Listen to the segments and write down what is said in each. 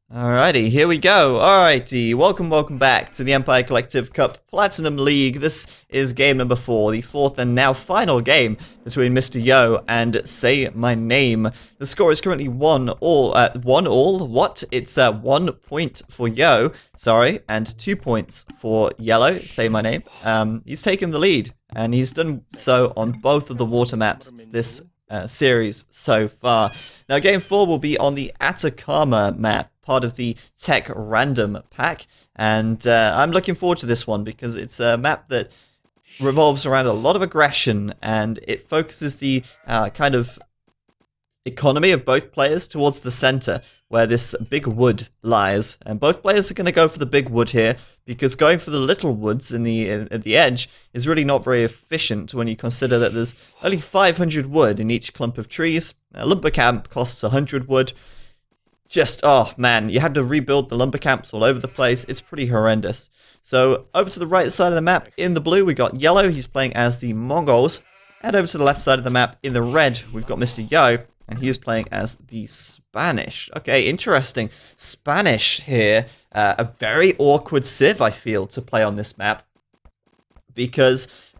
Alrighty, here we go. Alrighty, welcome back to the Empire Collective Cup Platinum League. This is game number 4, the fourth and now final game between Mr. Yo and Say My Name. The score is currently 1-1. What? It's 1 point for Yo, sorry, and 2 points for Yellow, Say My Name. He's taken the lead, and he's done so on both of the water maps this series so far. Now, game 4 will be on the Atacama map, part of the TEC random pack, and I'm looking forward to this one because it's a map that revolves around a lot of aggression, and it focuses the kind of economy of both players towards the center where this big wood lies, and both players are going to go for the big wood here because going for the little woods at the edge is really not very efficient when you consider that there's only 500 wood in each clump of trees. A lumber camp costs 100 wood. Just, oh man, you had to rebuild the lumber camps all over the place. It's pretty horrendous. So over to the right side of the map in the blue, we got Yellow. He's playing as the Mongols. And over to the left side of the map in the red, we've got Mr. Yo, and he is playing as the Spanish. Okay, interesting. Spanish here. A very awkward civ, I feel, to play on this map. Because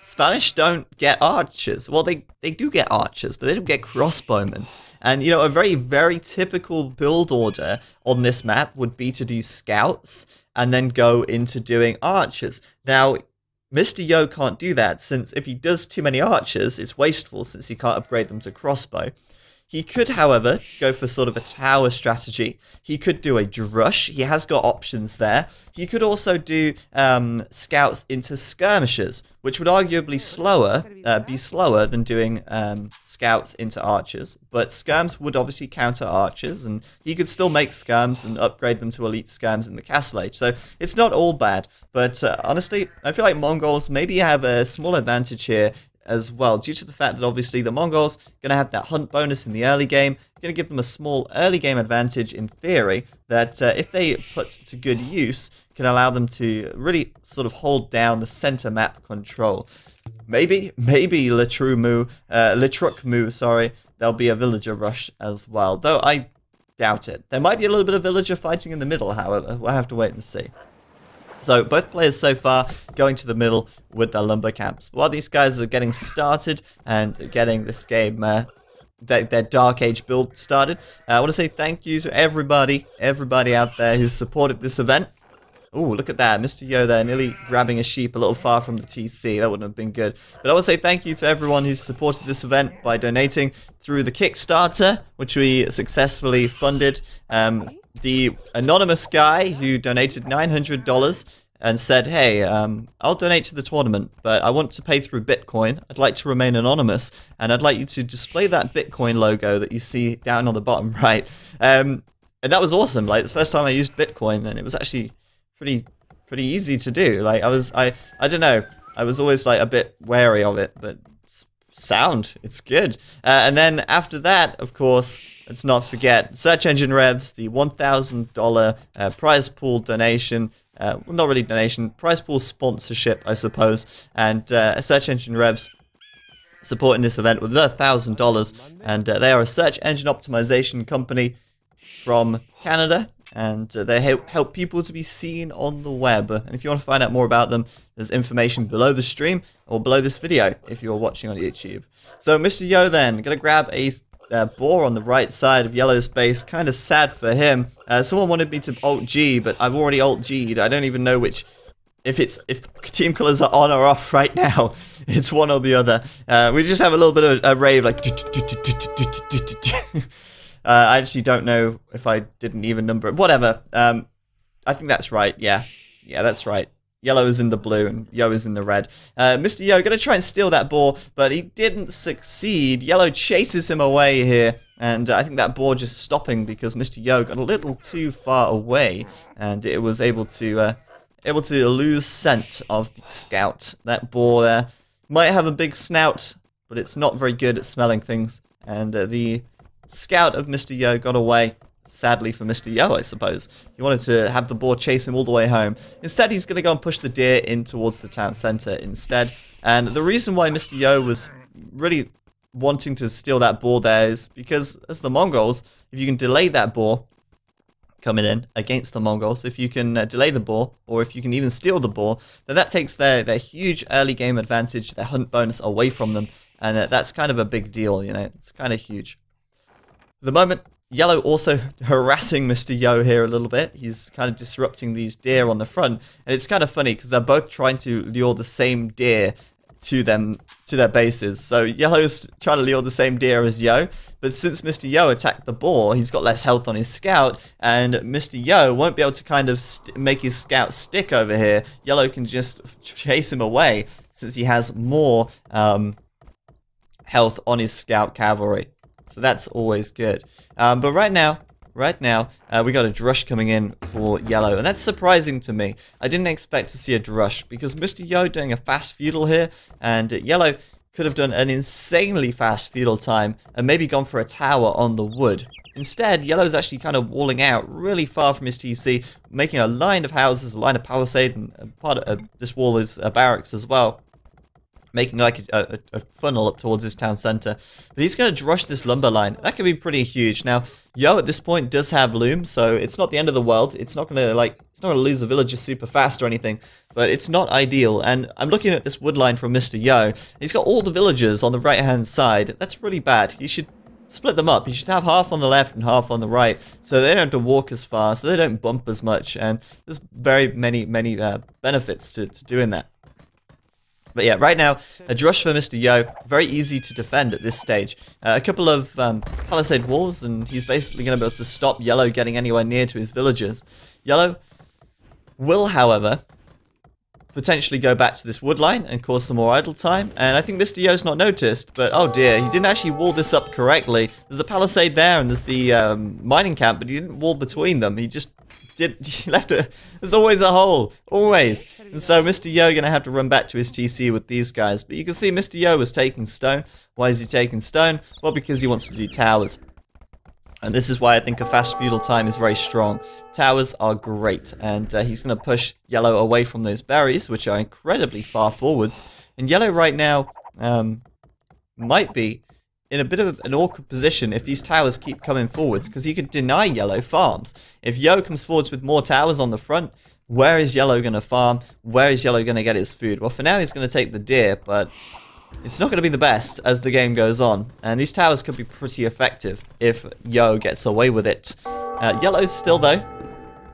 Spanish don't get archers. Well, they do get archers, but they don't get crossbowmen. And, you know, a very, very typical build order on this map would be to do scouts and then go into doing archers. Now, Mr. Yo can't do that, since if he does too many archers, it's wasteful since he can't upgrade them to crossbow. He could, however, go for sort of a tower strategy. He could do a drush. He has got options there. He could also do scouts into skirmishers, which would arguably be slower than doing scouts into archers. But skirms would obviously counter archers, and he could still make skirms and upgrade them to elite skirms in the Castle Age. So it's not all bad. But honestly, I feel like Mongols maybe have a small advantage here as well, due to the fact that obviously the Mongols are going to have that hunt bonus in the early game, going to give them a small early game advantage in theory that if they put to good use, can allow them to really sort of hold down the center map control. Maybe Litrukmu, sorry, there'll be a villager rush as well, though I doubt it. There might be a little bit of villager fighting in the middle, however. We'll have to wait and see. So both players so far going to the middle with their lumber camps. While these guys are getting started and getting this game, their Dark Age build started, I want to say thank you to everybody out there who's supported this event. Ooh, look at that, Mr. Yo there nearly grabbing a sheep a little far from the TC. That wouldn't have been good. But I want to say thank you to everyone who's supported this event by donating through the Kickstarter, which we successfully funded. The anonymous guy who donated $900 and said, hey, I'll donate to the tournament, but I want to pay through Bitcoin. I'd like to remain anonymous, and I'd like you to display that Bitcoin logo that you see down on the bottom right. And that was awesome. Like, the first time I used Bitcoin, and it was actually pretty easy to do. Like, I don't know. I was always like a bit wary of it, but sound, it's good. And then after that, of course, let's not forget Search Engine Revs, the $1,000 prize pool donation. Well, not really donation, prize pool sponsorship, I suppose. And Search Engine Revs supporting this event with another $1,000. And they are a search engine optimization company from Canada. And they help people to be seen on the web. And if you want to find out more about them, there's information below the stream or below this video if you're watching on YouTube. So Mr. Yo then, going to grab a boar on the right side of Yellow's base. Kind of sad for him. Someone wanted me to alt G, but I've already alt G'd. I don't even know which, if team colors are on or off right now. It's one or the other. We just have a little bit of a rave, like. I actually don't know if I didn't even number it. Whatever. I think that's right. Yeah, that's right. Yellow is in the blue and Yo is in the red. Mr. Yo going to try and steal that boar, but he didn't succeed. Yellow chases him away here, and I think that boar just stopping because Mr. Yo got a little too far away, and it was able to lose scent of the scout. That boar there might have a big snout, but it's not very good at smelling things, and the scout of Mr. Yo got away. Sadly for Mr. Yo, I suppose. He wanted to have the boar chase him all the way home. Instead, he's going to go and push the deer in towards the town center instead. And the reason why Mr. Yo was really wanting to steal that boar there is because, as the Mongols, if you can delay that boar, coming in against the Mongols. If you can delay the boar, or if you can even steal the boar, then that takes their huge early game advantage, their hunt bonus away from them, and that's kind of a big deal, you know, it's kind of huge. At the moment, Yellow also harassing Mr. Yo here a little bit. He's kind of disrupting these deer on the front, and it's kind of funny because they're both trying to lure the same deer to their bases. So Yellow's trying to lure the same deer as Yo, but since Mr. Yo attacked the boar, he's got less health on his scout, and Mr. Yo won't be able to kind of make his scout stick over here. Yellow can just chase him away since he has more health on his scout cavalry. So that's always good. But right now, we got a drush coming in for Yellow, and that's surprising to me. I didn't expect to see a drush, because Mr. Yo doing a fast feudal here, and Yellow could have done an insanely fast feudal time, and maybe gone for a tower on the wood. Instead, Yellow's actually kind of walling out really far from his TC, making a line of houses, a line of palisade, and part of this wall is a barracks as well, making like a funnel up towards his town center. But he's going to drush this lumber line. That could be pretty huge. Now, Yo at this point does have loom, so it's not the end of the world. It's not going to lose the villagers super fast or anything, but it's not ideal. And I'm looking at this wood line from Mr. Yo. He's got all the villagers on the right-hand side. That's really bad. You should split them up. You should have half on the left and half on the right, so they don't have to walk as far, so they don't bump as much, and there's very many benefits to doing that. But yeah, right now, a drush for Mr. Yo, very easy to defend at this stage. A couple of palisade walls, and he's basically going to be able to stop Yellow getting anywhere near to his villagers. Yellow will, however, potentially go back to this wood line and cause some more idle time. And I think Mr. Yo's not noticed, but oh dear, he didn't actually wall this up correctly. There's a palisade there, and there's the mining camp, but he didn't wall between them. He just he left it. There's always a hole, always. And so Mr. Yo gonna have to run back to his TC with these guys. But you can see Mr. Yo was taking stone. Why is he taking stone? Well, because he wants to do towers. And this is why I think a fast feudal time is very strong. Towers are great, and he's going to push Yellow away from those berries, which are incredibly far forwards. And Yellow right now might be in a bit of an awkward position if these towers keep coming forwards, because he could deny Yellow farms. If Yo comes forwards with more towers on the front, where is Yellow going to farm? Where is Yellow going to get his food? Well, for now he's going to take the deer, but it's not going to be the best as the game goes on, and these towers could be pretty effective if Yo gets away with it. Yellow still, though,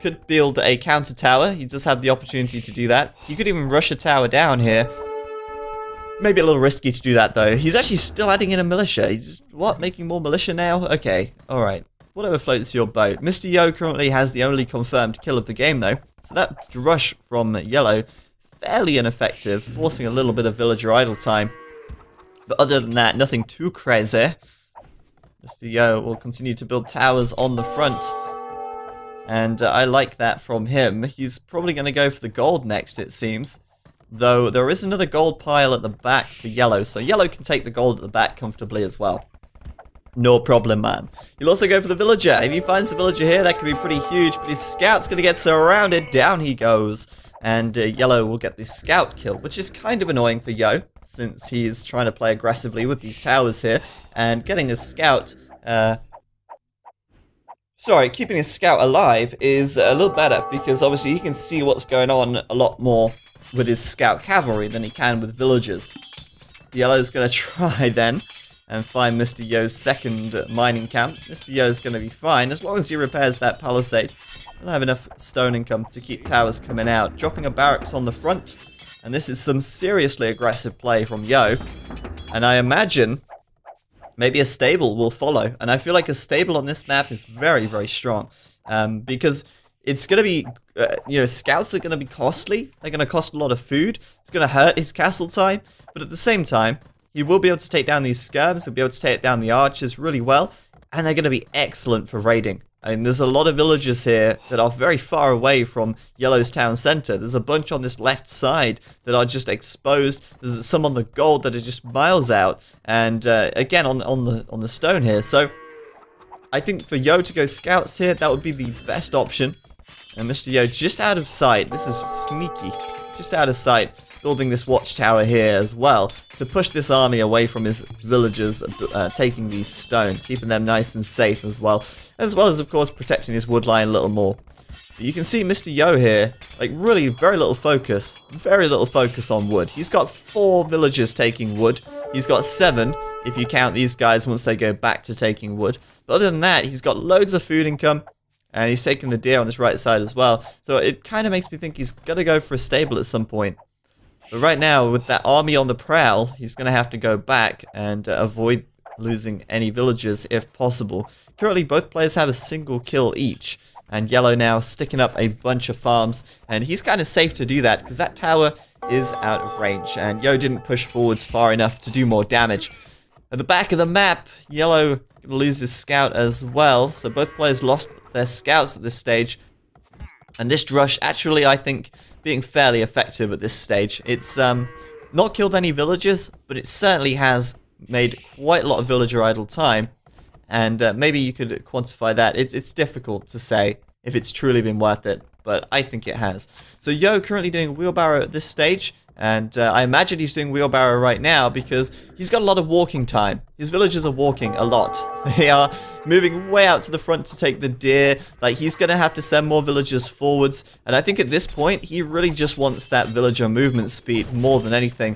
could build a counter tower. He does have the opportunity to do that. You could even rush a tower down here. Maybe a little risky to do that, though. He's actually still adding in a militia. He's just, what, making more militia now? Okay, alright. Whatever floats your boat. Mr. Yo currently has the only confirmed kill of the game, though. So that drush from Yellow, fairly ineffective, forcing a little bit of villager idle time. But other than that, nothing too crazy. Mr. Yo will continue to build towers on the front. And I like that from him. He's probably going to go for the gold next, it seems. Though there is another gold pile at the back for Yellow, so Yellow can take the gold at the back comfortably as well. No problem, man. He'll also go for the villager. If he finds the villager here, that could be pretty huge, but his scout's going to get surrounded. Down he goes. And Yellow will get this scout kill, which is kind of annoying for Yo, since he's trying to play aggressively with these towers here. And getting a scout... keeping a scout alive is a little better, because obviously he can see what's going on a lot more with his scout cavalry than he can with villagers. Yellow's going to try then and find Mr. Yo's second mining camp. Mr. Yo's going to be fine as long as he repairs that palisade. He'll have enough stone income to keep towers coming out. Dropping a barracks on the front, and this is some seriously aggressive play from Yo. And I imagine maybe a stable will follow, and I feel like a stable on this map is very, very strong, because it's going to be, scouts are going to be costly. They're going to cost a lot of food. It's going to hurt his castle time. But at the same time, he will be able to take down these skirms. He'll be able to take down the archers really well. And they're going to be excellent for raiding. I mean, there's a lot of villages here that are very far away from Yellow's town center. There's a bunch on this left side that are just exposed. There's some on the gold that are just miles out. And again, on the stone here. So I think for Yo to go scouts here, that would be the best option. And Mr. Yo just out of sight. This is sneaky. just out of sight, building this watchtower here as well to push this army away from his villagers, taking these stone, keeping them nice and safe as well as of course protecting his wood line a little more. But you can see Mr. Yo here, like really very little focus on wood. He's got 4 villagers taking wood. He's got 7 if you count these guys once they go back to taking wood. But other than that, he's got loads of food income. And he's taking the deer on this right side as well. So it kind of makes me think he's going to go for a stable at some point. But right now, with that army on the prowl, he's going to have to go back and avoid losing any villagers if possible. Currently, both players have a single kill each. And Yellow now sticking up a bunch of farms. And he's kind of safe to do that because that tower is out of range. And Yo didn't push forwards far enough to do more damage. At the back of the map, Yellow going to lose his scout as well. So both players lost their scouts at this stage. And this drush actually, I think, being fairly effective at this stage. It's not killed any villagers, but it certainly has made quite a lot of villager idle time. And maybe you could quantify that. It's difficult to say if it's truly been worth it, but I think it has. So Yo currently doing wheelbarrow at this stage. And I imagine he's doing wheelbarrow right now because he's got a lot of walking time. His villagers are walking a lot. They are moving way out to the front to take the deer. Like, he's going to have to send more villagers forwards. And I think at this point, he really just wants that villager movement speed more than anything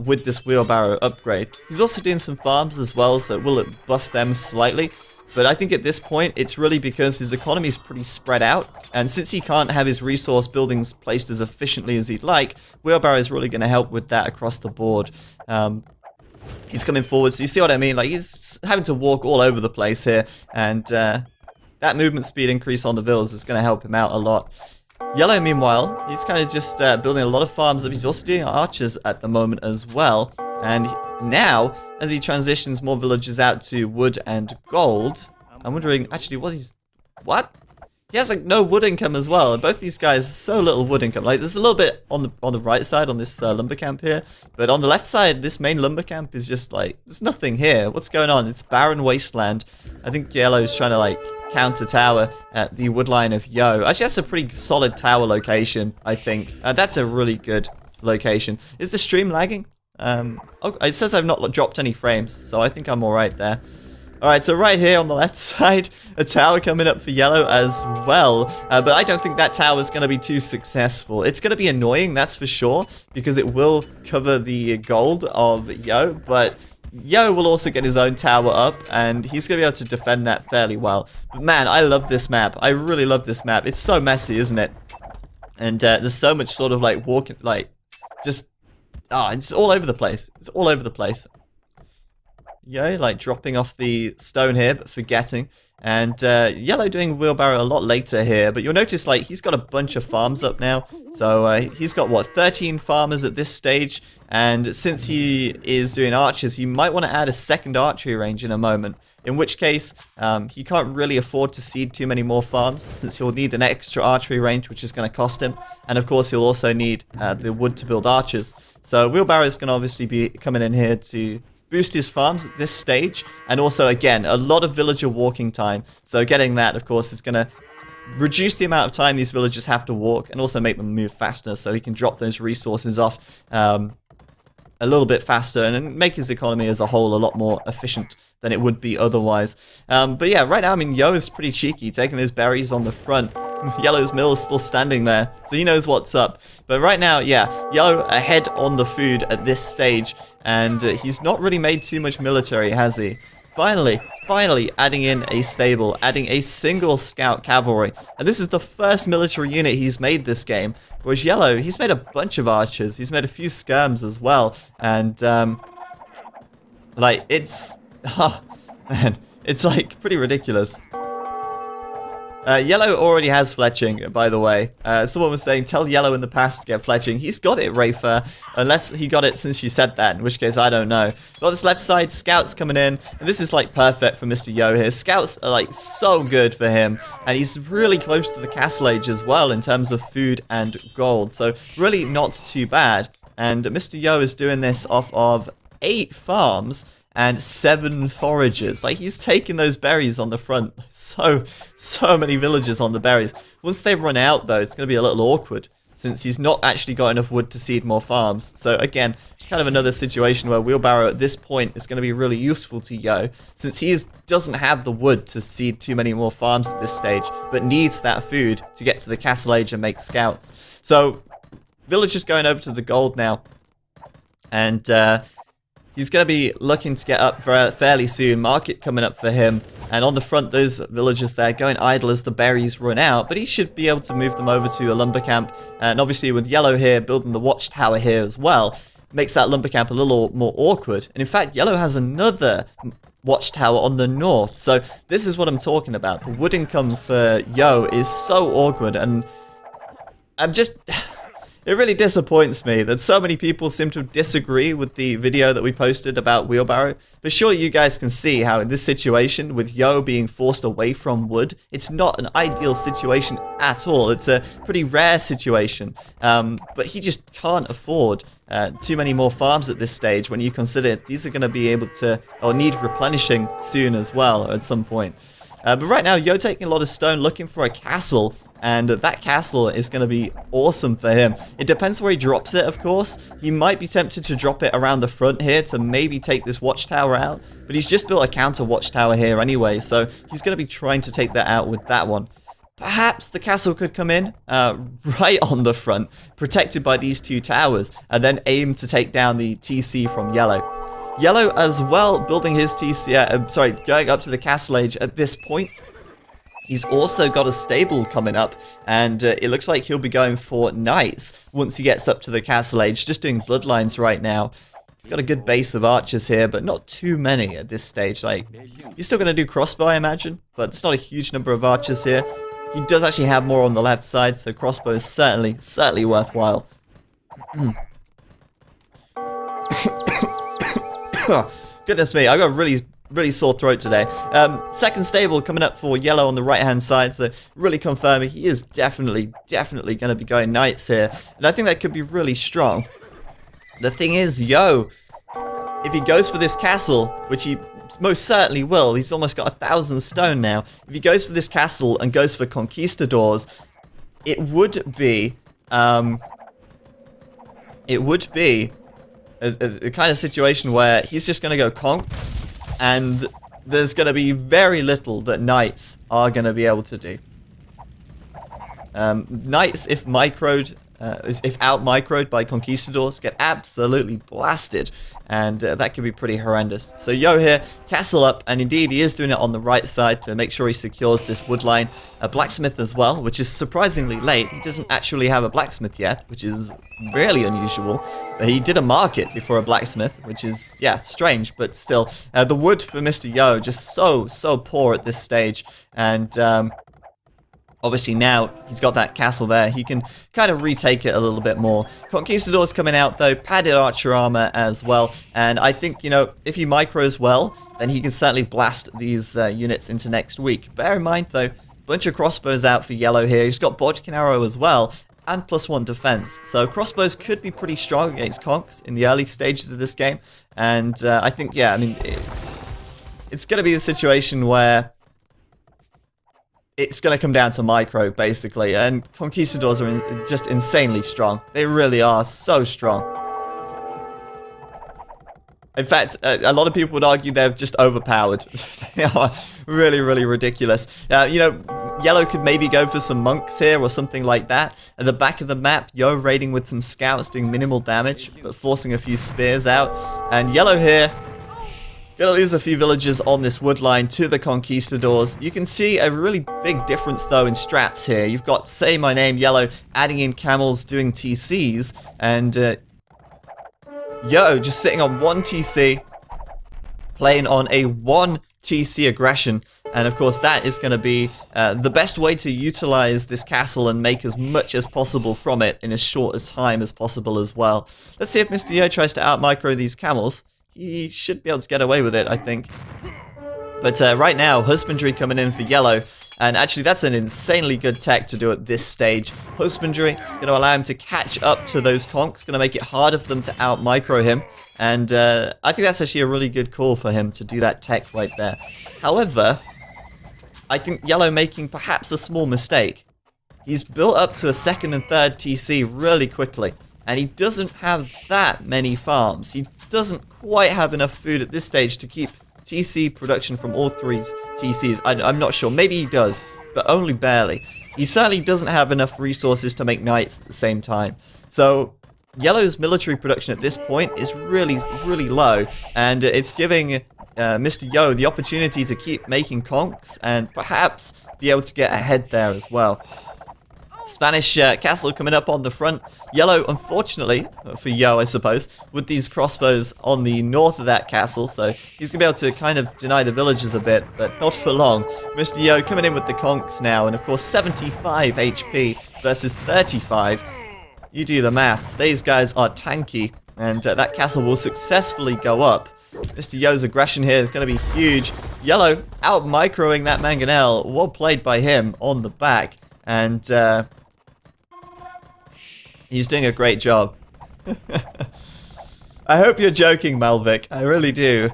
with this wheelbarrow upgrade. He's also doing some farms as well, so will it buff them slightly? But I think at this point, it's really because his economy is pretty spread out. And since he can't have his resource buildings placed as efficiently as he'd like, wheelbarrow is really going to help with that across the board. He's coming forward, so you see what I mean? Like, he's having to walk all over the place here. And that movement speed increase on the villas is going to help him out a lot. Yellow, meanwhile, he's kind of just building a lot of farms. He's also doing archers at the moment as well. And now, as he transitions more villagers out to wood and gold, I'm wondering, actually, what? He has, like, no wood income as well. And both these guys, so little wood income. Like, there's a little bit on the right side on this lumber camp here. But on the left side, this main lumber camp is just, like, there's nothing here. What's going on? It's barren wasteland. I think Yellow's trying to, like, counter tower at the wood line of Yo. Actually, that's a pretty solid tower location, I think. That's a really good location. Is the stream lagging? Oh, it says I've not dropped any frames, so I think I'm alright there. Alright, so right here on the left side, a tower coming up for Yellow as well. But I don't think that tower is going to be too successful. It's going to be annoying, that's for sure, because it will cover the gold of Yo, but Yo will also get his own tower up, and he's going to be able to defend that fairly well. But man, I love this map. I really love this map. It's so messy, isn't it? And there's so much sort of like walking, like, just... it's all over the place. It's all over the place. Yo, like dropping off the stone here, but forgetting. And Yellow doing wheelbarrow a lot later here. But you'll notice, like, he's got a bunch of farms up now. So he's got, what, 13 farmers at this stage. And since he is doing archers, he might want to add a second archery range in a moment. In which case, he can't really afford to seed too many more farms, since he'll need an extra archery range, which is going to cost him. And of course, he'll also need the wood to build archers. So wheelbarrow is going to obviously be coming in here to boost his farms at this stage. And also, again, a lot of villager walking time. So getting that, of course, is going to reduce the amount of time these villagers have to walk, and also make them move faster, so he can drop those resources off a little bit faster and make his economy as a whole a lot more efficient than it would be otherwise. But yeah, right now, I mean, Yo is pretty cheeky, taking his berries on the front. Yellow's mill is still standing there, so he knows what's up. But right now, yeah, Yo ahead on the food at this stage, and he's not really made too much military, has he? Finally adding in a stable, adding a single scout cavalry. And this is the first military unit he's made this game. Whereas Yellow, he's made a bunch of archers. He's made a few skirms as well. And, like, it's... Oh, man. It's, like, pretty ridiculous. Yellow already has fletching, by the way. Someone was saying, tell Yellow in the past to get fletching. He's got it, Rafer. Unless he got it since you said that, in which case I don't know. But on this left side, scouts coming in. And this is, like, perfect for Mr. Yo here. Scouts are, like, so good for him. And he's really close to the castle age as well in terms of food and gold. So, really not too bad. And Mr. Yo is doing this off of 8 farms and 7 foragers. Like, he's taking those berries on the front. So many villagers on the berries. Once they run out, though, it's going to be a little awkward. since he's not actually got enough wood to seed more farms. So again, kind of another situation where Wheelbarrow at this point is going to be really useful to Yo, since he doesn't have the wood to seed too many more farms at this stage, but needs that food to get to the Castle Age and make scouts. So Villager's going over to the gold now, and he's going to be looking to get up fairly soon. Market coming up for him. And on the front, those villagers there going idle as the berries run out. But he should be able to move them over to a lumber camp. And obviously with Yellow here, building the watchtower here as well, makes that lumber camp a little more awkward. And in fact, Yellow has another watchtower on the north. So this is what I'm talking about. The wood income for Yo is so awkward. And I'm just... It really disappoints me that so many people seem to disagree with the video that we posted about Wheelbarrow. But surely you guys can see how in this situation, with Yo being forced away from wood, it's not an ideal situation at all. It's a pretty rare situation. But he just can't afford too many more farms at this stage when you consider these are going to be able to, or need replenishing soon as well, or at some point. But right now, Yo taking a lot of stone, looking for a castle. And that castle is going to be awesome for him. It depends where he drops it, of course. He might be tempted to drop it around the front here to maybe take this watchtower out. But he's just built a counter watchtower here anyway, so he's going to be trying to take that out with that one. Perhaps the castle could come in right on the front, protected by these two towers, and then aim to take down the TC from Yellow. Yellow as well, building his TC, going up to the Castle Age at this point. He's also got a stable coming up, and it looks like he'll be going for knights once he gets up to the Castle Age, just doing bloodlines right now. He's got a good base of archers here, but not too many at this stage. Like, he's still going to do crossbow, I imagine, but it's not a huge number of archers here. He does actually have more on the left side, so crossbow is certainly worthwhile. Goodness me, I got really sore throat today. Second stable coming up for Yellow on the right hand side, so really confirming he is definitely going to be going knights here, and I think that could be really strong. The thing is, Yo, if he goes for this castle, which he most certainly will, he's almost got 1,000 stone now. If he goes for this castle and goes for Conquistadors, it would be a kind of situation where he's just going to go conks, and there's going to be very little that knights are going to be able to do. Knights, if out-microed by Conquistadors, get absolutely blasted, and that could be pretty horrendous. So Yo here, castle up, and indeed he is doing it on the right side to make sure he secures this wood line. A blacksmith as well, which is surprisingly late. He doesn't actually have a blacksmith yet, which is really unusual. But he did a market before a blacksmith, which is, yeah, strange, but still. The wood for Mr. Yo just so poor at this stage, and obviously now he's got that castle there, he can kind of retake it a little bit more. Conquistador's coming out though, padded archer armor as well, and I think, you know, if he micros well, then he can certainly blast these units into next week. Bear in mind though, bunch of crossbows out for Yellow here. He's got Bodkin arrow as well, and +1 defense. So crossbows could be pretty strong against conks in the early stages of this game, and I think, yeah, I mean, it's going to be a situation where it's going to come down to micro, basically, and Conquistadors are just insanely strong. They really are so strong. In fact, a lot of people would argue they're just overpowered. They are really ridiculous. You know, Yellow could maybe go for some monks here or something like that. At the back of the map, Yo raiding with some scouts, doing minimal damage, but forcing a few spears out. And Yellow here, gonna lose a few villagers on this wood line to the Conquistadors. You can see a really big difference though in strats here. You've got Say My Name Yellow adding in camels, doing TCs, and Yo just sitting on 1 TC, playing on a 1 TC aggression. And of course that is going to be the best way to utilize this castle and make as much as possible from it in as short a time as possible as well. Let's see if Mr. Yo tries to out-micro these camels. He should be able to get away with it, I think. But right now, Husbandry coming in for Yellow. And actually, that's an insanely good tech to do at this stage. Husbandry going to allow him to catch up to those conks. Going to make it harder for them to out-micro him. And I think that's actually a really good call for him to do that tech right there. However, I think Yellow making perhaps a small mistake. he's built up to a second and third TC really quickly. And he doesn't have that many farms. He doesn't quite have enough food at this stage to keep TC production from all three TCs. I'm not sure. Maybe he does, but only barely. He certainly doesn't have enough resources to make knights at the same time. So Yellow's military production at this point is really, really low. And it's giving Mr. Yo the opportunity to keep making conks and perhaps be able to get ahead there as well. Spanish castle coming up on the front. Yellow, unfortunately, for Yo, I suppose, with these crossbows on the north of that castle, so he's going to be able to kind of deny the villagers a bit, but not for long. Mr. Yo coming in with the conks now, and of course 75 HP versus 35. You do the maths. These guys are tanky, and that castle will successfully go up. Mr. Yo's aggression here is going to be huge. Yellow out-microing that mangonel. Well played by him on the back. And he's doing a great job. I hope you're joking, Malvik. I really do.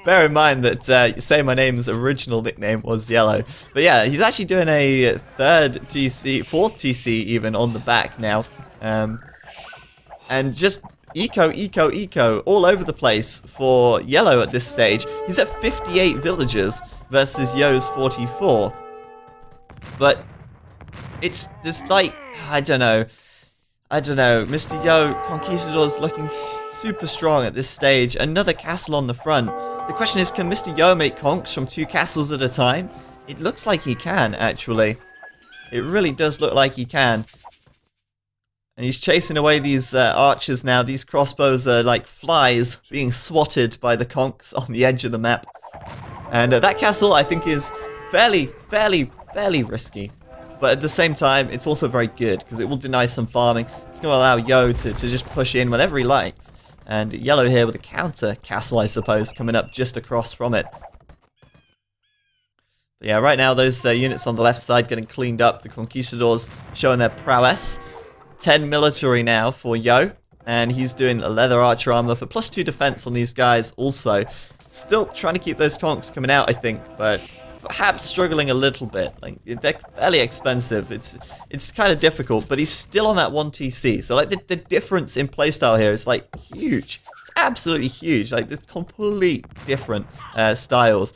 Bear in mind that Say My Name's original nickname was Yellow. But yeah, he's actually doing a third TC, fourth TC even on the back now. And just eco all over the place for Yellow at this stage. He's at 58 villagers versus Yo's 44. But it's like, I don't know. Mr. Yo, Conquistador's looking super strong at this stage. Another castle on the front. The question is, can Mr. Yo make conks from 2 castles at a time? It looks like he can, actually. It really does look like he can. And he's chasing away these archers now. These crossbows are like flies being swatted by the conks on the edge of the map. And that castle, I think, is fairly risky. But at the same time, it's also very good, because it will deny some farming. It's going to allow Yo to just push in whenever he likes. And Yellow here with a counter castle, I suppose, coming up just across from it. But yeah, right now, those units on the left side getting cleaned up. The Conquistadors showing their prowess. 10 military now for Yo. And he's doing a leather archer armor for +2 defense on these guys also. Still trying to keep those conks coming out, I think, but perhaps struggling a little bit. Like, they're fairly expensive. It's kind of difficult, but he's still on that 1 TC. So like the difference in playstyle here is like huge. It's absolutely huge. Like, there's complete different styles.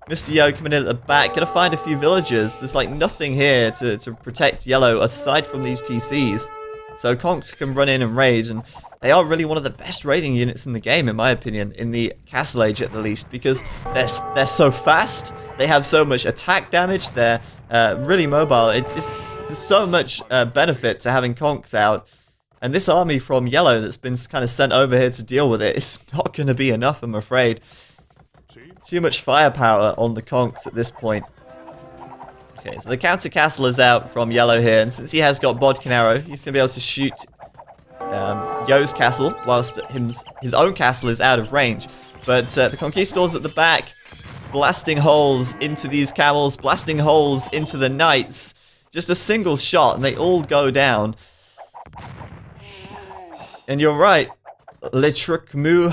Mr. Yo coming in at the back, gonna find a few villagers. There's like nothing here to protect Yellow aside from these TCs. So conks can run in and raid, and they are really one of the best raiding units in the game, in my opinion, in the Castle Age at the least, because they're so fast, they have so much attack damage, they're really mobile. There's so much benefit to having conks out, and this army from Yellow that's been kind of sent over here to deal with it is not going to be enough, I'm afraid. Too much firepower on the conks at this point. Okay, so the counter castle is out from Yellow here, and since he has got Bodkin Arrow, he's going to be able to shoot Yo's castle, whilst his own castle is out of range. But the Conquistadors at the back, blasting holes into these camels, blasting holes into the knights. Just a single shot, and they all go down. And you're right, Le Truc Mou.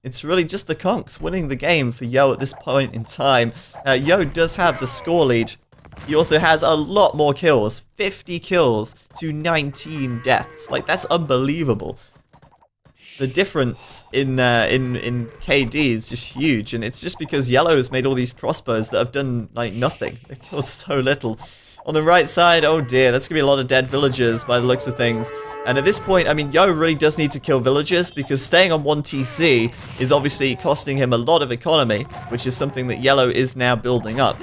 It's really just the conks winning the game for Yo at this point in time. Yo does have the score lead. He also has a lot more kills. 50 kills to 19 deaths. Like, that's unbelievable. The difference in KD is just huge, and it's just because Yellow has made all these crossbows that have done, like, nothing. They've killed so little. On the right side, oh dear, that's going to be a lot of dead villagers by the looks of things. And at this point, I mean, Yo really does need to kill villagers, because staying on 1 TC is obviously costing him a lot of economy, which is something that Yellow is now building up.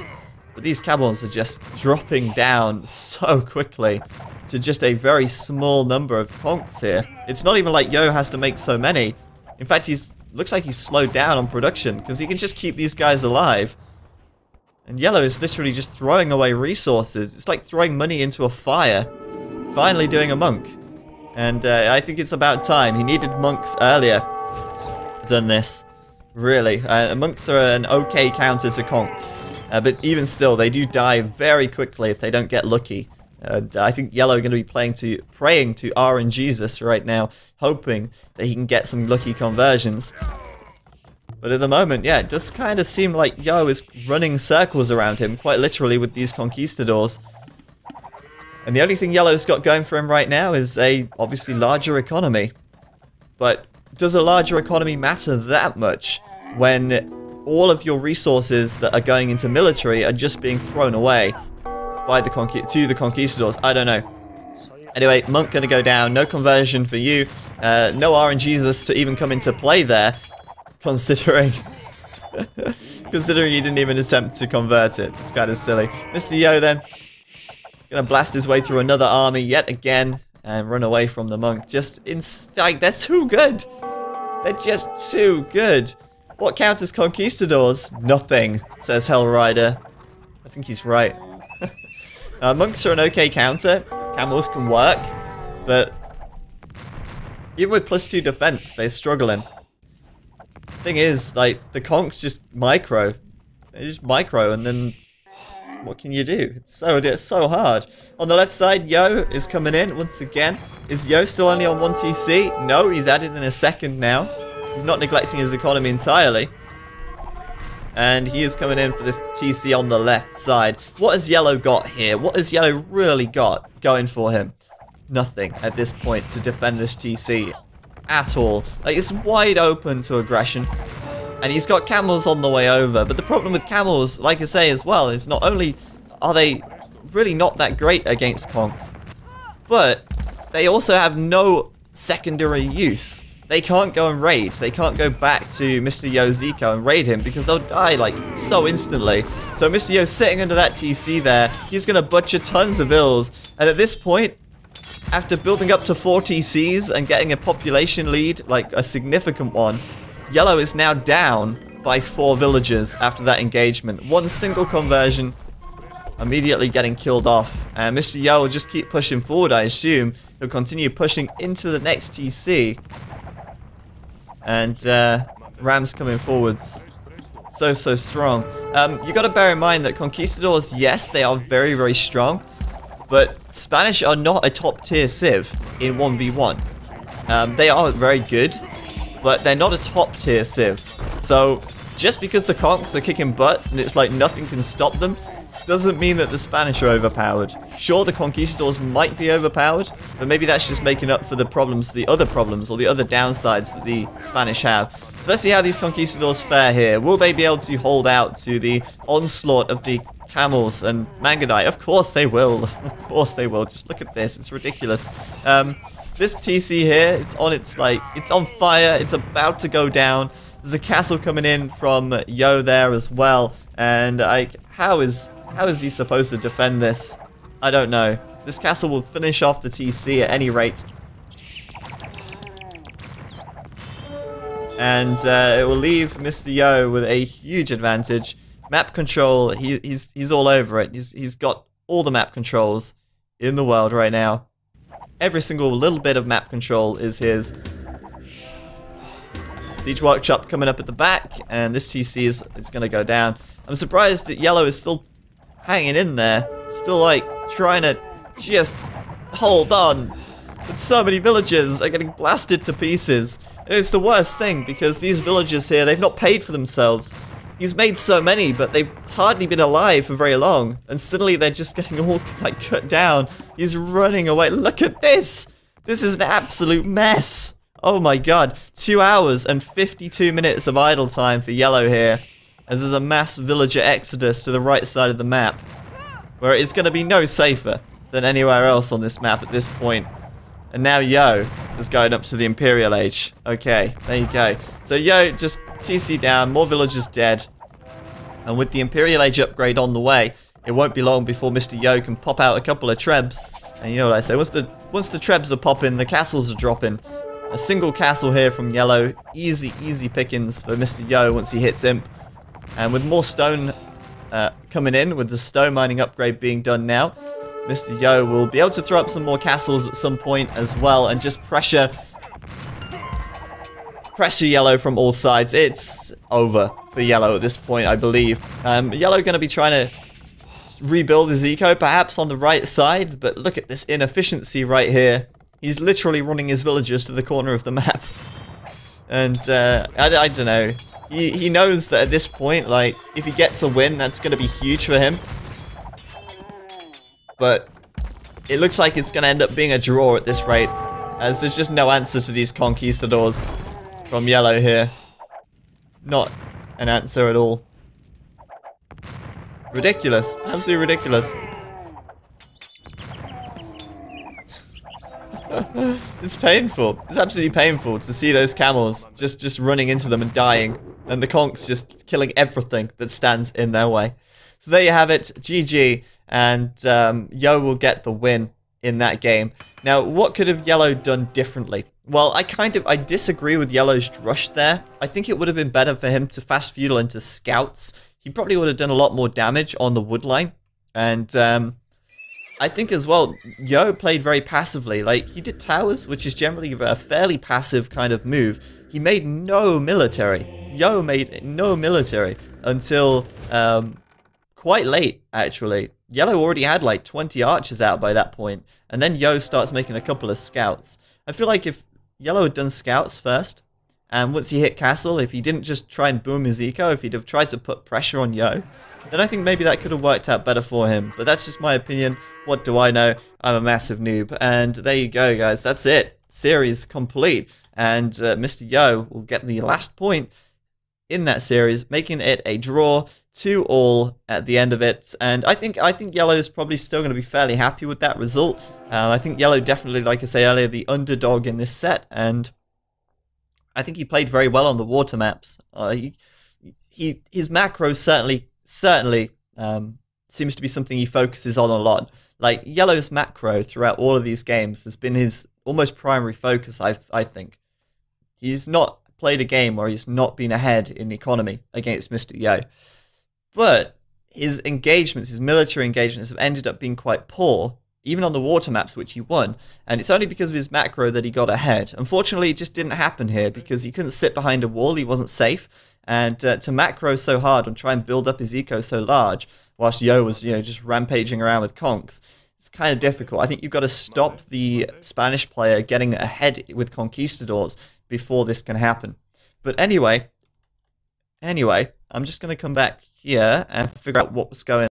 But these camels are just dropping down so quickly to just a very small number of conks here. It's not even like Yo has to make so many. In fact, looks like he's slowed down on production, because he can just keep these guys alive. And Yellow is literally just throwing away resources. It's like throwing money into a fire. Finally doing a monk. And I think it's about time. He needed monks earlier than this. Really. Monks are an okay counter to conks. But even still, they do die very quickly if they don't get lucky. And I think Yellow are going to be praying to RNGesus right now, hoping that he can get some lucky conversions. But at the moment, yeah, it does kind of seem like Yo is running circles around him, quite literally, with these Conquistadors. And the only thing Yellow's got going for him right now is a, obviously, larger economy. But does a larger economy matter that much when all of your resources that are going into military are just being thrown away by the Conquistadors? I don't know. Anyway, Monk gonna go down. No conversion for you. No RNGs to even come into play there, considering considering he didn't even attempt to convert it. It's kind of silly. Mr. Yo then gonna blast his way through another army yet again and run away from the Monk. Just like, they're too good. They're just too good. What counters Conquistadors? Nothing, says Hellrider. I think he's right. Monks are an okay counter. Camels can work, but even with +2 defense, they're struggling. Thing is, like, the Conks just micro. They just micro, and then what can you do? It's so hard. On the left side, Yo is coming in once again. Is Yo still only on 1 TC? No, he's added in a second now. He's not neglecting his economy entirely. And he is coming in for this TC on the left side. What has Yellow got here? What has Yellow really got going for him? Nothing at this point to defend this TC at all. Like, it's wide open to aggression. And he's got camels on the way over. But the problem with camels, like I say as well, is not only are they really not that great against Conks, but they also have no secondary use. They can't go and raid. They can't go back to Mr. Yo Zico and raid him because they'll die, like, so instantly. So Mr. Yo sitting under that TC there, he's going to butcher tons of ills. And at this point, after building up to 4 TCs and getting a population lead, like a significant one, Yellow is now down by 4 villagers after that engagement. One single conversion, immediately getting killed off. And Mr. Yo will just keep pushing forward, I assume. He'll continue pushing into the next TC. And Rams coming forwards. So strong. You got to bear in mind that Conquistadors, yes, they are very, very strong. But Spanish are not a top tier civ in 1v1. They are very good, but they're not a top tier civ. So just because the Conks are kicking butt and it's like nothing can stop them, doesn't mean that the Spanish are overpowered. Sure, the Conquistadors might be overpowered, but maybe that's just making up for the problems, the other problems, or the other downsides that the Spanish have. So let's see how these Conquistadors fare here. Will they be able to hold out to the onslaught of the camels and Manganite? Of course they will. Of course they will. Just look at this. It's ridiculous. This TC here, it's on fire. It's about to go down. There's a castle coming in from Yo there as well. And how is he supposed to defend this? I don't know. This castle will finish off the TC at any rate. And it will leave Mr. Yo with a huge advantage. Map control, he's all over it. He's got all the map controls in the world right now. Every single little bit of map control is his. Siege Workshop coming up at the back, and this TC is going to go down. I'm surprised that Yellow is still hanging in there. Still, like, trying to just hold on. But so many villagers are getting blasted to pieces. And it's the worst thing, because these villagers here, they've not paid for themselves. He's made so many, but they've hardly been alive for very long. And suddenly they're just getting all, like, cut down. He's running away. Look at this! This is an absolute mess. Oh my god. 2 hours and 52 minutes of idle time for Yellow here. As there's a mass villager exodus to the right side of the map. Where it is going to be no safer than anywhere else on this map at this point. And now Yo is going up to the Imperial Age. Okay, there you go. So Yo just TC down, more villagers dead. And with the Imperial Age upgrade on the way, it won't be long before Mr. Yo can pop out a couple of trebs. And you know what I say, once the trebs are popping, the castles are dropping. A single castle here from Yellow. Easy pickings for Mr. Yo once he hits Imp. And with more stone coming in, with the stone mining upgrade being done now, Mr. Yo will be able to throw up some more castles at some point as well and just pressure Yellow from all sides. It's over for Yellow at this point, I believe. Yellow going to be trying to rebuild his eco, perhaps on the right side, but look at this inefficiency right here. He's literally running his villagers to the corner of the map. And, I don't know. He knows that at this point, like, if he gets a win, that's going to be huge for him. But it looks like it's going to end up being a draw at this rate, as there's just no answer to these Conquistadors from yellow here. Not an answer at all. Ridiculous. Absolutely ridiculous. It's painful. It's absolutely painful to see those camels just running into them and dying, and the conks just killing everything that stands in their way. So there you have it. GG, and Yo will get the win in that game. Now, what could have yellow done differently? Well, I disagree with yellow's drush there. I think it would have been better for him to fast feudal into scouts. He probably would have done a lot more damage on the wood line, and I think as well, Yo played very passively. Like, he did towers, which is generally a fairly passive kind of move. He made no military. Yo made no military until quite late, actually. Yellow already had like 20 archers out by that point, and then Yo starts making a couple of scouts. I feel like if Yellow had done scouts first, and once he hit castle, if he didn't just try and boom his eco, if he'd have tried to put pressure on Yo, then I think maybe that could have worked out better for him. But that's just my opinion. What do I know? I'm a massive noob. And there you go, guys. That's it. Series complete. And Mr. Yo will get the last point in that series, making it a draw 2-all at the end of it. And I think Yellow is probably still going to be fairly happy with that result. I think Yellow definitely, like I say earlier, the underdog in this set. And I think he played very well on the water maps. His macros certainly seems to be something he focuses on a lot. Like, Yellow's macro throughout all of these games has been his almost primary focus, I think. He's not played a game where he's not been ahead in economy against Mr. Yo. But his engagements, his military engagements, have ended up being quite poor, even on the water maps, which he won. And it's only because of his macro that he got ahead. Unfortunately, it just didn't happen here because he couldn't sit behind a wall, he wasn't safe. And to macro so hard and try and build up his eco so large, whilst Yo was, just rampaging around with conks, it's kind of difficult. I think you've got to stop the Spanish player getting ahead with conquistadors before this can happen. But anyway, I'm just going to come back here and figure out what was going on.